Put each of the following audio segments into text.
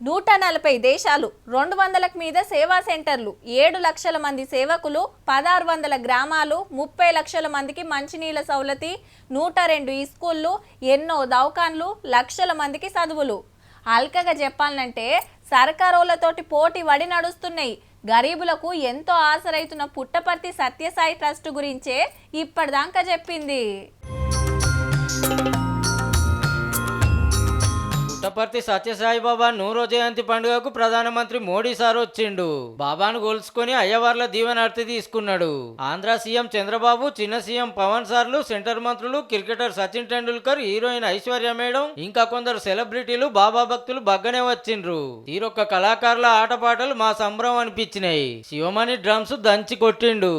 140 దేశాలు, 200లకు మీద సేవా సెంటర్లు, 7 లక్షల మంది సేవకులు, 1600 గ్రామాలు, 30 లక్షల మందికి మంచినీళ్ళ సౌలతి, 102 స్కూళ్ళు, ఎన్నో దవాఖాన్లు, లక్షల మందికి చదువులు. అల్కగా చెప్పాలంటే సర్కారోళ్ళతోటి పోటీ వడి నడుస్తున్నాయి. గరీబులకు ఎంతో ఆసరైతున్న పుట్టపర్తి సత్యసాయి ట్రస్ట్ గురించే ఇప్పటిదాకా చెప్పింది. పుట్టపర్తి సత్యసాయి బాబా 100వ జయంతి పండుగకు ప్రధానమంత్రి మోడీ సార్ వచ్చిండు. బాబాను గోల్చుకొని అయ్యవార్ల దీవెనార్తి తీసుకున్నాడు. ఆంధ్ర సీఎం చంద్రబాబు, చిన్న సీఎం పవన్ సార్లు, సెంటర్ మంత్రులు, cricketer Sachin Tendulkar, heroine Aishwarya madam, ఇంకా కొందరు సెలబ్రిటీలు బాబా భక్తులు బగ్గనే వచ్చిండ్రు. తీరొక్క కళాకారుల ఆటపాటలు మా సంబరం అనిపించినాయి. శివమణి డ్రమ్స్ దంచి కొట్టిండు.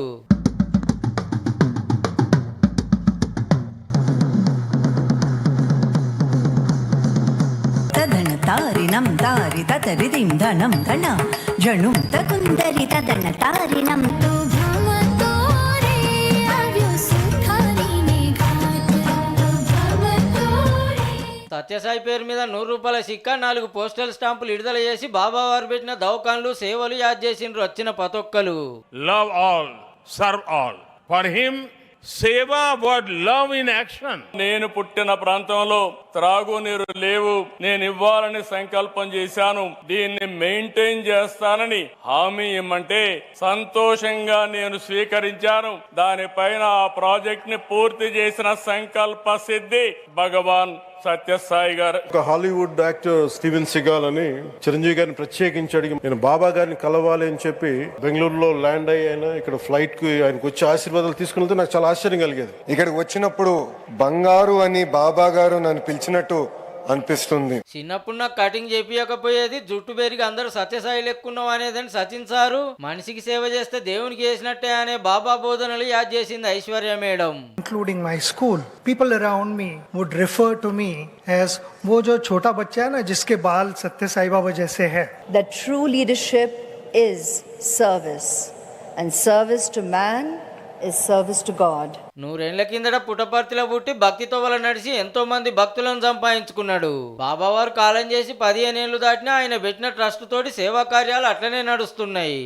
तारिणं तारि ततरिदिं धनं धन जणुं तकुन्दरि तदन तारिणं तु भवतो रे अव्युसुखारिणे भवतो रे. సత్యసాయి పేరు మీద 100 రూపాయల సిక్కా, 4 పోస్టల్ స్టాంపులు విడుదల చేసి బాబా వారు పెట్టిన దవాఖాన్లు, సేవలు యాద్ చేసిండ్రు వచ్చిన పతొక్కలు. Love all, serve all. For him, సేవా వాట్ లవ్ ఇన్ యాక్షన్. నేను పుట్టిన ప్రాంతంలో త్రాగునీరు లేవు, నేను ఇవ్వాలని సంకల్పం చేశాను, దీన్ని మెయింటైన్ చేస్తానని హామీ ఇమ్మంటే సంతోషంగా నేను స్వీకరించాను. దానిపైన ఆ ప్రాజెక్ట్ ని పూర్తి చేసిన సంకల్ప సిద్ధి భగవాన్ సత్యసాయి గారు. ఒక హాలీవుడ్ యాక్టర్ స్టీవెన్ సిగాల్ అని చిరంజీవి గారిని ప్రత్యేకించి అడిగి నేను బాబా గారిని కలవాలి అని చెప్పి బెంగళూరులో ల్యాండ్ అయ్యాను. ఇక్కడ ఫ్లైట్ కు ఆయనకు వచ్చి ఆశీర్వాదాలు తీసుకుని నాకు చాలా ఆశ్చర్యం కలిగేది. ఇక్కడికి వచ్చినప్పుడు బంగారు అని బాబా గారు నన్ను పిలిచినట్టు అనిపిస్తుంది. చిన్నప్పుడు నాకు కటింగ్ చేపియకపోయేది, జుట్టు పెరిగి అందరూ సత్యసాయి లెక్కున్నాం అనేదని సచిన్ సారు, మనిషికి సేవ చేస్తే దేవునికి చేసినట్టే అనే బాబా బోధనలు యాద్ చేసింది Aishwarya madam. Including my school, people around me would refer to me as वो जो छोटा बच्चा है ना जिसके बाल सत्य साई बाबा जैसे है. That true leadership is service, and service to man is service to God. 100 ఏళ్ల కిందట పుట్టపర్తిలో పుట్టి భక్తితో వల్ల నడిచి ఎంతో మంది భక్తులను సంపాదించుకున్నాడు. బాబావారు కాలం చేసి 15 ఏళ్లు దాటినా ఆయన పెట్టిన ట్రస్ట్ తోటి సేవా కార్యాలు అట్లనే నడుస్తున్నాయి.